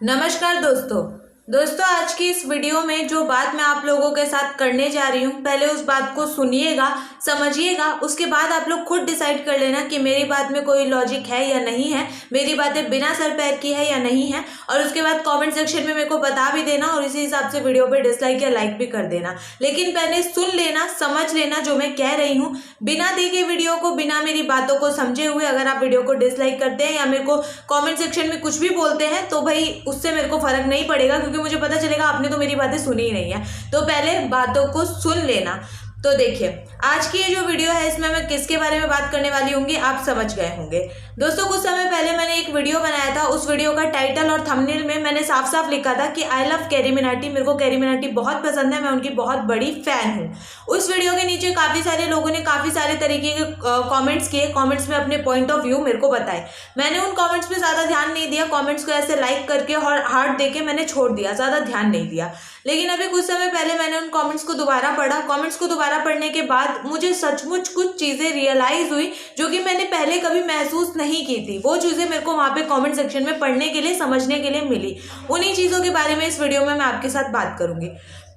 नमस्कार दोस्तों आज की इस वीडियो में जो बात मैं आप लोगों के साथ करने जा रही हूँ, पहले उस बात को सुनिएगा, समझिएगा, उसके बाद आप लोग खुद डिसाइड कर लेना कि मेरी बात में कोई लॉजिक है या नहीं है, मेरी बातें बिना सर पैर की है या नहीं है। और उसके बाद कमेंट सेक्शन में मेरे को बता भी देना और इसी हिसाब से वीडियो पे डिसलाइक या लाइक भी कर देना। लेकिन पहले सुन लेना, समझ लेना जो मैं कह रही हूँ। बिना देखे वीडियो को, बिना मेरी बातों को समझे हुए अगर आप वीडियो को डिसलाइक करते हैं या मेरे को कॉमेंट सेक्शन में कुछ भी बोलते हैं तो भाई उससे मेरे को फर्क नहीं पड़ेगा, क्योंकि मुझे पता चलेगा आपने तो मेरी बातें सुनी ही नहीं है। तो पहले बातों को सुन लेना। तो देखिए, आज की ये जो वीडियो है इसमें मैं किसके बारे में बात करने वाली होंगी आप समझ गए होंगे। दोस्तों, कुछ समय पहले मैंने एक वीडियो बनाया था। उस वीडियो का टाइटल और थंबनेल में मैंने साफ साफ लिखा था कि आई लव कैरी मिनाटी। मेरे को कैरी मिनाटी बहुत पसंद है, मैं उनकी बहुत बड़ी फैन हूँ। उस वीडियो के नीचे काफ़ी सारे लोगों ने काफ़ी सारे तरीके के कॉमेंट्स किए, कॉमेंट्स में अपने पॉइंट ऑफ व्यू मेरे को बताए। मैंने उन कॉमेंट्स पर ज़्यादा ध्यान नहीं दिया, कॉमेंट्स को ऐसे लाइक करके और हार्ट दे के मैंने छोड़ दिया, ज़्यादा ध्यान नहीं दिया। लेकिन अभी कुछ समय पहले मैंने उन कमेंट्स को दोबारा पढ़ा। कमेंट्स को दोबारा पढ़ने के बाद मुझे सचमुच कुछ चीज़ें रियलाइज हुई जो कि मैंने पहले कभी महसूस नहीं की थी। वो चीज़ें मेरे को वहाँ पे कमेंट सेक्शन में पढ़ने के लिए, समझने के लिए मिली। उन्हीं चीज़ों के बारे में इस वीडियो में मैं आपके साथ बात करूँगी।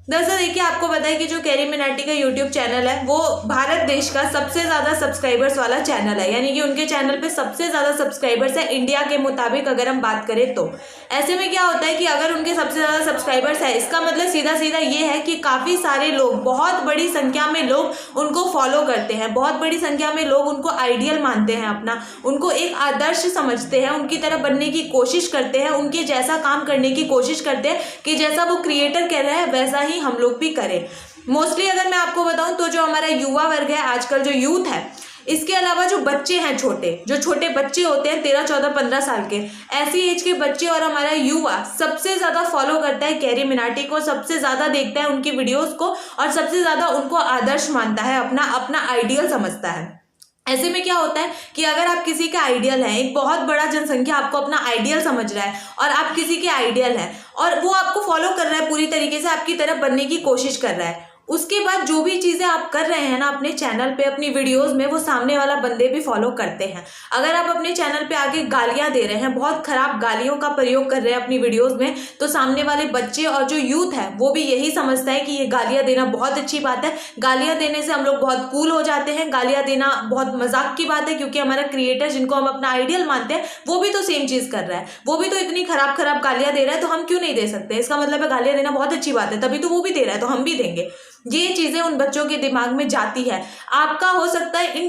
दरअसल देखिए, आपको पता है कि जो कैरी मिनाटी का यूट्यूब चैनल है वो भारत देश का सबसे ज़्यादा सब्सक्राइबर्स वाला चैनल है, यानी कि उनके चैनल पे सबसे ज़्यादा सब्सक्राइबर्स है इंडिया के मुताबिक अगर हम बात करें तो। ऐसे में क्या होता है कि अगर उनके सबसे ज़्यादा सब्सक्राइबर्स है, इसका मतलब सीधा सीधा ये है कि काफ़ी सारे लोग, बहुत बड़ी संख्या में लोग उनको फॉलो करते हैं, बहुत बड़ी संख्या में लोग उनको आइडियल मानते हैं अपना, उनको एक आदर्श समझते हैं, उनकी तरह बनने की कोशिश करते हैं, उनके जैसा काम करने की कोशिश करते हैं कि जैसा वो क्रिएटर कह रहा है वैसा ही हम लोग भी करें। मोस्टली अगर मैं आपको बताऊं तो जो हमारा युवा वर्ग है, आजकल जो यूथ है, इसके अलावा जो बच्चे हैं, जो छोटे बच्चे होते हैं 13, 14, 15 साल के, ऐसी एज के बच्चे और हमारा युवा सबसे ज़्यादा फॉलो करता है कैरी मिनाटी को, सबसे ज़्यादा देखता है उनकी वीडियोस को और सबसे ज़्यादा उनको आदर्श मानता है, अपना अपना आइडियल समझता है। ऐसे में क्या होता है कि अगर आप किसी के आइडियल हैं, एक बहुत बड़ा जनसंख्या आपको अपना आइडियल समझ रहा है और आप किसी के आइडियल हैं और वो आपको फॉलो कर रहा है, पूरी तरीके से आपकी तरफ बनने की कोशिश कर रहा है, उसके बाद जो भी चीज़ें आप कर रहे हैं ना अपने चैनल पे, अपनी वीडियोस में, वो सामने वाला बंदे भी फॉलो करते हैं। अगर आप अपने चैनल पे आके गालियां दे रहे हैं, बहुत खराब गालियों का प्रयोग कर रहे हैं अपनी वीडियोस में, तो सामने वाले बच्चे और जो यूथ है वो भी यही समझता है कि ये गालियां देना बहुत अच्छी बात है, गालियां देने से हम लोग बहुत कूल हो जाते हैं, गालियां देना बहुत मजाक की बात है, क्योंकि हमारा क्रिएटर जिनको हम अपना आइडियल मानते हैं वो भी तो सेम चीज़ कर रहा है, वो भी तो इतनी खराब खराब गालियां दे रहा है, तो हम क्यों नहीं दे सकते? इसका मतलब है गालियां देना बहुत अच्छी बात है, तभी तो वो भी दे रहा है तो हम भी देंगे। ये चीजें उन बच्चों के दिमाग में जाती है। आपका हो सकता है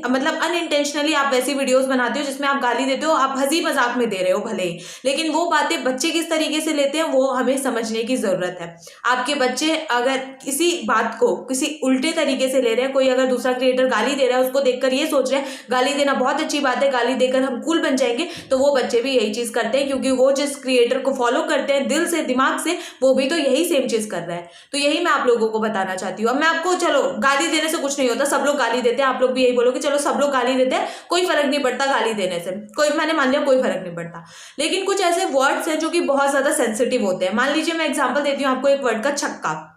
मतलब अनइंटेंशनली आप वैसी वीडियोस बनाते हो जिसमें आप गाली देते हो, आप हंसी मजाक में दे रहे हो भले ही, लेकिन वो बातें बच्चे किस तरीके से लेते हैं वो हमें समझने की जरूरत है। आपके बच्चे अगर किसी बात को किसी उल्टे तरीके से ले रहे हैं, कोई अगर दूसरा क्रिएटर गाली दे रहा है उसको देखकर ये सोच रहे हैं गाली देना बहुत अच्छी बात है, गाली देकर हम कूल बन जाएंगे, तो वो बच्चे भी यही चीज करते हैं, क्योंकि वो जिस क्रिएटर को फॉलो करते हैं दिल से, दिमाग से, वो भी तो यही सेम चीज कर रहा है। तो यही मैं आप लोगों को बताना चाहती हूँ। अब मैं आपको, चलो गाली देने से कुछ नहीं होता, सब लोग गाली देते हैं, आप लोग भी यही बोलोगे चलो सब लोग गाली देते हैं, कोई फर्क नहीं पड़ता गाली देने से, कोई, मैंने मान लिया कोई फर्क नहीं पड़ता। लेकिन कुछ ऐसे वर्ड्स हैं जो कि बहुत ज्यादा सेंसिटिव होते हैं। मान लीजिए मैं एग्जांपल देती हूँ आपको एक वर्ड का, छक्का।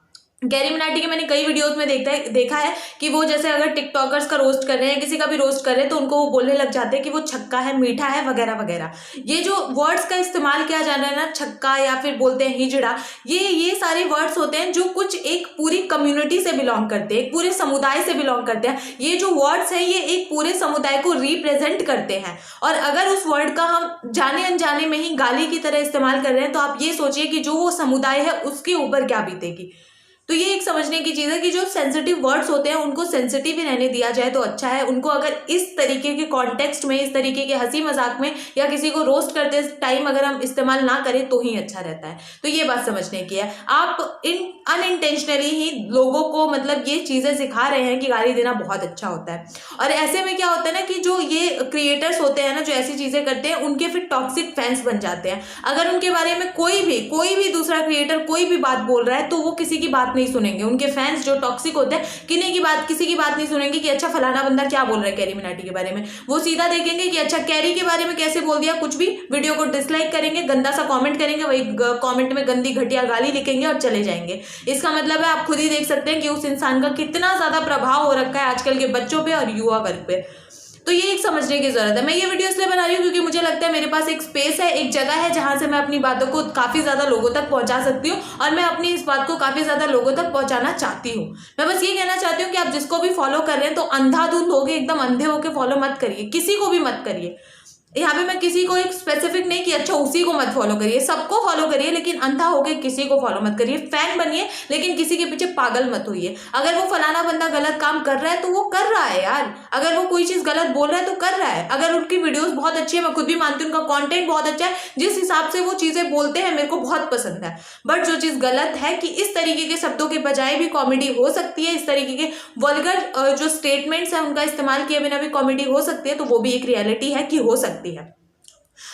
कैरी मिनाटी के मैंने कई वीडियोस में देखा है कि वो जैसे अगर टिकटॉकर्स का रोस्ट कर रहे हैं, किसी का भी रोस्ट कर रहे हैं, तो उनको वो बोलने लग जाते हैं कि वो छक्का है, मीठा है, वगैरह वगैरह। ये जो वर्ड्स का इस्तेमाल किया जा रहा है ना, छक्का या फिर बोलते हैं हिजड़ा, ये सारे वर्ड्स होते हैं जो कुछ एक पूरी कम्युनिटी से बिलोंग करते हैं, एक पूरे समुदाय से बिलोंग करते हैं। ये जो वर्ड्स हैं ये एक पूरे समुदाय को रिप्रेजेंट करते हैं, और अगर उस वर्ड का हम जाने अनजाने में ही गाली की तरह इस्तेमाल कर रहे हैं तो आप ये सोचिए कि जो वो समुदाय है उसके ऊपर क्या बीतेगी। तो ये एक समझने की चीज़ है कि जो सेंसिटिव वर्ड्स होते हैं उनको सेंसिटिव ही रहने दिया जाए तो अच्छा है। उनको अगर इस तरीके के कॉन्टेक्स्ट में, इस तरीके के हंसी मजाक में या किसी को रोस्ट करते टाइम अगर हम इस्तेमाल ना करें तो ही अच्छा रहता है। तो ये बात समझने की है। आप अनइंटेंशनली ही लोगों को मतलब ये चीज़ें सिखा रहे हैं कि गाली देना बहुत अच्छा होता है। और ऐसे में क्या होता है ना कि जो ये क्रिएटर्स होते हैं ना, जो ऐसी चीज़ें करते हैं, उनके फिर टॉक्सिक फैंस बन जाते हैं। अगर उनके बारे में कोई भी दूसरा क्रिएटर कोई भी बात बोल रहा है तो वो किसी की बात नहीं सुनेंगे। उनके फैंस जो टॉक्सिक होते हैं किसी की बात नहीं सुनेंगे कि अच्छा फलाना बंदा क्या बोल रहा है कैरी मिनाटी के बारे में। वो सीधा देखेंगे कि अच्छा कैरी के बारे में कैसे बोल दिया कुछ भी, वीडियो को डिसलाइक करेंगे, गंदा सा कमेंट करेंगे, वही कमेंट में गंदी घटिया गाली लिखेंगे और चले जाएंगे। इसका मतलब है आप खुद ही देख सकते हैं कि उस इंसान का कितना ज्यादा प्रभाव हो रखा है आजकल के बच्चों पे और युवा वर्ग पे। तो ये एक समझने की जरूरत है। मैं ये वीडियो इसलिए बना रही हूँ क्योंकि मुझे लगता है मेरे पास एक स्पेस है, एक जगह है जहां से मैं अपनी बातों को काफी ज्यादा लोगों तक पहुंचा सकती हूँ, और मैं अपनी इस बात को काफी ज्यादा लोगों तक पहुंचाना चाहती हूँ। मैं बस ये कहना चाहती हूँ कि आप जिसको भी फॉलो कर रहे हैं तो अंधाधुंध होके, एकदम अंधे होके फॉलो मत करिए, किसी को भी मत करिए। यहाँ पे मैं किसी को एक स्पेसिफिक नहीं कि अच्छा उसी को मत फॉलो करिए, सबको फॉलो करिए, लेकिन अंधा होके किसी को फॉलो मत करिए। फैन बनिए लेकिन किसी के पीछे पागल मत होइए। अगर वो फलाना बंदा गलत काम कर रहा है तो वो कर रहा है यार, अगर वो कोई चीज गलत बोल रहा है तो कर रहा है। अगर उनकी वीडियोस बहुत अच्छी है, मैं खुद भी मानती हूँ उनका कंटेंट बहुत अच्छा है, जिस हिसाब से वो चीजें बोलते हैं मेरे को बहुत पसंद है। बट जो चीज गलत है कि इस तरीके के शब्दों के बजाय भी कॉमेडी हो सकती है, इस तरीके के वल्गर जो स्टेटमेंट्स है उनका इस्तेमाल किए बिना भी कॉमेडी हो सकती है, तो वो भी एक रियलिटी है कि हो सकती है।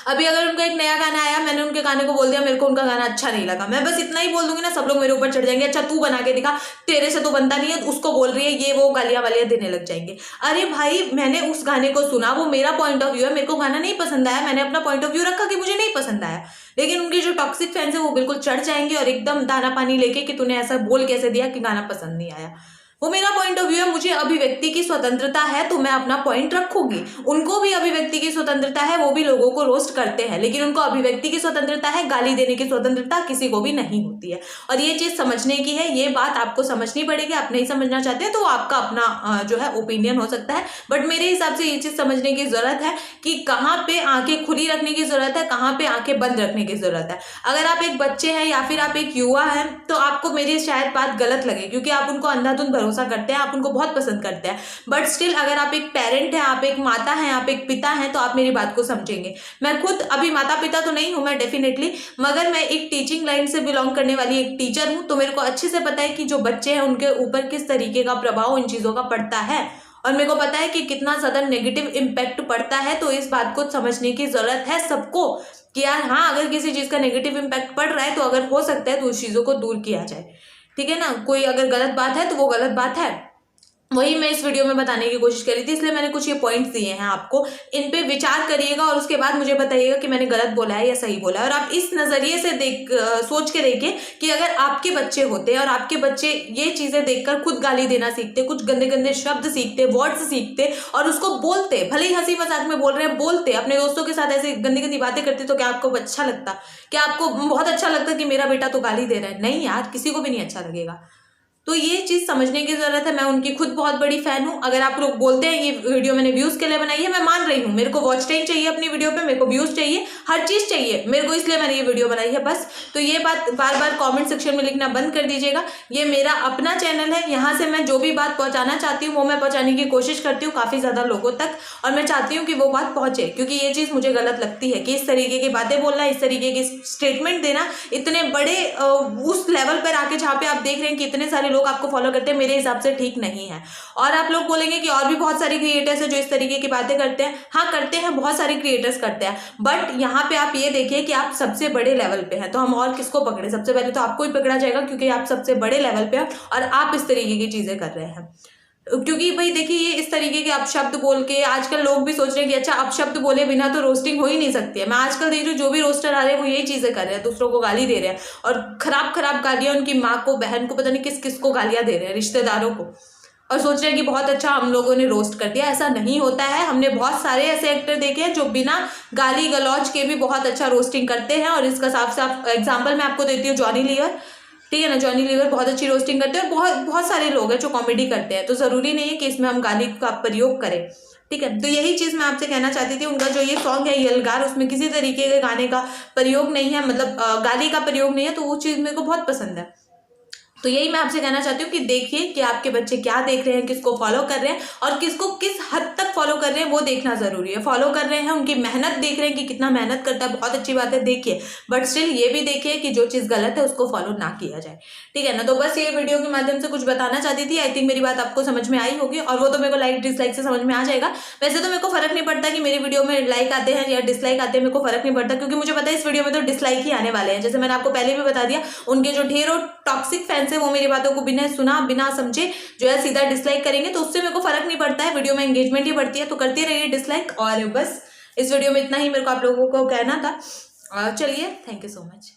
अभी अगर उनका एक नया गाना आया, मैंने उनके गाने को बोल दिया मेरे को उनका गाना अच्छा नहीं लगा, मैं बस इतना ही बोल दूंगी ना, सब लोग मेरे ऊपर चढ़ जाएंगे, अच्छा तू बना के दिखा, तेरे से तो बनता नहीं है, उसको बोल रही है, ये वो गालियां वालियां देने लग जाएंगे। अरे भाई मैंने उस गाने को सुना, वो मेरा पॉइंट ऑफ व्यू है, मेरे को गाना नहीं पसंद आया, मैंने अपना पॉइंट ऑफ व्यू रखा कि मुझे नहीं पसंद आया। लेकिन उनके जो टॉक्सिक फैंस है वो बिल्कुल चढ़ जाएंगे और एकदम दाना पानी लेके कि तूने ऐसा बोल कैसे दिया कि गाना पसंद नहीं आया। वो मेरा पॉइंट ऑफ व्यू है, मुझे अभिव्यक्ति की स्वतंत्रता है तो मैं अपना पॉइंट रखूंगी। उनको भी अभिव्यक्ति की स्वतंत्रता है, वो भी लोगों को रोस्ट करते हैं, लेकिन उनको अभिव्यक्ति की स्वतंत्रता है, गाली देने की स्वतंत्रता किसी को भी नहीं होती है। और ये चीज समझने की है, ये बात आपको समझनी पड़ेगी। आप नहीं समझना चाहते तो आपका अपना जो है ओपिनियन हो सकता है, बट मेरे हिसाब से ये चीज समझने की जरूरत है कि कहाँ पे आंखें खुली रखने की जरूरत है, कहाँ पे आंखें बंद रखने की जरूरत है। अगर आप एक बच्चे हैं या फिर आप एक युवा हैं तो आपको मेरी शायद बात गलत लगे, क्योंकि आप उनको अंधाधुंध भरोसा करते हैं, आप उनको बहुत पसंद करते हैं। बट स्टिल अगर आप एक पेरेंट हैं, आप एक माता हैं, आप एक पिता हैं, तो आप मेरी बात को समझेंगे। मैं खुद अभी माता पिता तो नहीं हूं मैं डेफिनेटली, मगर मैं एक टीचिंग लाइन से बिलोंग करने वाली एक टीचर हूं, तो मेरे को अच्छे से पता है कि जो बच्चे हैं उनके ऊपर किस तरीके का प्रभाव इन चीजों का पड़ता है, और मेरे को पता है कि कितना ज्यादा नेगेटिव इम्पैक्ट पड़ता है। तो इस बात को समझने की जरूरत है सबको कि यार हाँ, अगर किसी चीज का नेगेटिव इम्पैक्ट पड़ रहा है तो अगर हो सकता है तो उस चीजों को दूर किया जाए, ठीक है ना। कोई अगर गलत बात है तो वो गलत बात है, वही मैं इस वीडियो में बताने की कोशिश करी थी, इसलिए मैंने कुछ ये पॉइंट्स दिए हैं आपको। इन पे विचार करिएगा और उसके बाद मुझे बताइएगा कि मैंने गलत बोला है या सही बोला है। और आप इस नजरिए से सोच के देखिए कि अगर आपके बच्चे होते और आपके बच्चे ये चीजें देखकर खुद गाली देना सीखते, कुछ गंदे गंदे शब्द सीखते, वर्ड्स सीखते और उसको बोलते, भले ही हंसी मजाक में बोल रहे हैं, बोलते अपने दोस्तों के साथ ऐसे गंदी गंदी बातें करते, तो क्या आपको अच्छा लगता? क्या आपको बहुत अच्छा लगता कि मेरा बेटा तो गाली दे रहा है? नहीं यार, किसी को भी नहीं अच्छा लगेगा। तो ये चीज समझने की जरूरत है। मैं उनकी खुद बहुत बड़ी फैन हूं। अगर आप लोग बोलते हैं ये वीडियो मैंने व्यूज के लिए बनाई है, मैं मान रही हूँ, मेरे को वॉच टाइम चाहिए अपनी वीडियो पे, मेरे को व्यूज चाहिए, हर चीज चाहिए मेरे को, इसलिए मैंने ये वीडियो बनाई है बस। तो ये बात बार बार कमेंट सेक्शन में लिखना बंद कर दीजिएगा। ये मेरा अपना चैनल है, यहाँ से मैं जो भी बात पहुंचाना चाहती हूँ वो मैं पहुंचाने की कोशिश करती हूँ काफी ज्यादा लोगों तक, और मैं चाहती हूँ कि वो बात पहुंचे, क्योंकि ये चीज मुझे गलत लगती है कि इस तरीके की बातें बोलना, इस तरीके की स्टेटमेंट देना, इतने बड़े उस लेवल पर आके जहाँ पे आप देख रहे हैं कि इतने सारे लोग आपको फॉलो करते हैं, मेरे हिसाब से ठीक नहीं है। और आप लोग बोलेंगे कि और भी बहुत सारे क्रिएटर्स हैं जो इस तरीके की बातें करते हैं। हाँ करते हैं, बहुत सारे क्रिएटर्स करते हैं, बट यहाँ पे आप ये देखिए कि आप सबसे बड़े लेवल पे हैं, तो हम और किसको पकड़े? सबसे पहले तो आपको ही पकड़ा जाएगा, क्योंकि आप सबसे बड़े लेवल पे हैं और आप इस तरीके की चीजें कर रहे हैं। क्योंकि भाई देखिए, ये इस तरीके के अपशब्द बोल के आजकल लोग भी सोच रहे हैं कि अच्छा अपशब्द बोले बिना तो रोस्टिंग हो ही नहीं सकती है। मैं आजकल देख रही हूँ जो भी रोस्टर आ रहे हैं वो यही चीजें कर रहे हैं, दूसरों को गाली दे रहे हैं, और खराब खराब गालियां उनकी माँ को, बहन को, पता नहीं किस किस को गालियां दे रहे हैं, रिश्तेदारों को, और सोच रहे हैं कि बहुत अच्छा हम लोगों ने रोस्ट कर दिया। ऐसा नहीं होता है। हमने बहुत सारे ऐसे एक्टर देखे हैं जो बिना गाली गलौज के भी बहुत अच्छा रोस्टिंग करते हैं, और इसका साफ साफ एग्जाम्पल मैं आपको देती हूँ, जॉनी लीवर, ठीक है ना। जॉनी लीवर बहुत अच्छी रोस्टिंग करते हैं, और बहुत बहुत सारे लोग हैं जो कॉमेडी करते हैं, तो जरूरी नहीं है कि इसमें हम गाली का प्रयोग करें, ठीक है। तो यही चीज मैं आपसे कहना चाहती थी। उनका जो ये सॉन्ग है यलगार, उसमें किसी तरीके के गाने का प्रयोग नहीं है, मतलब गाली का प्रयोग नहीं है, तो वो चीज मेरे को बहुत पसंद है। तो यही मैं आपसे कहना चाहती हूँ कि देखिए कि आपके बच्चे क्या देख रहे हैं, किसको फॉलो कर रहे हैं, और किसको किस हद तक फॉलो कर रहे हैं वो देखना जरूरी है। फॉलो कर रहे हैं, उनकी मेहनत देख रहे हैं कि कितना मेहनत करता है, बहुत अच्छी बात है, देखिए, बट स्टिल ये भी देखिए कि जो चीज गलत है उसको फॉलो ना किया जाए, ठीक है ना। तो बस ये वीडियो के माध्यम से कुछ बताना चाहती थी। आई थिंक मेरी बात आपको समझ में आई होगी, और वो तो मेरे को लाइक डिसलाइक से समझ में आ जाएगा। वैसे तो मेरे को फर्क नहीं पड़ता कि मेरी वीडियो में लाइक आते हैं या डिसलाइक आते हैं, मेरे को फर्क नहीं पड़ता, क्योंकि मुझे पता है इस वीडियो में तो डिसलाइक ही आने वाले हैं। जैसे मैंने आपको पहले भी बता दिया, उनके जो ढेरों टॉक्सिक फैंस है वो मेरी बातों को बिना सुना बिना समझे जो है सीधा डिसलाइक करेंगे, तो उससे मेरे को फर्क नहीं पड़ता है। वीडियो में एंगेजमेंट ही बढ़ती है, तो करते रहिए डिसलाइक। और बस इस वीडियो में इतना ही मेरे को आप लोगों को कहना था। चलिए, थैंक यू सो मच।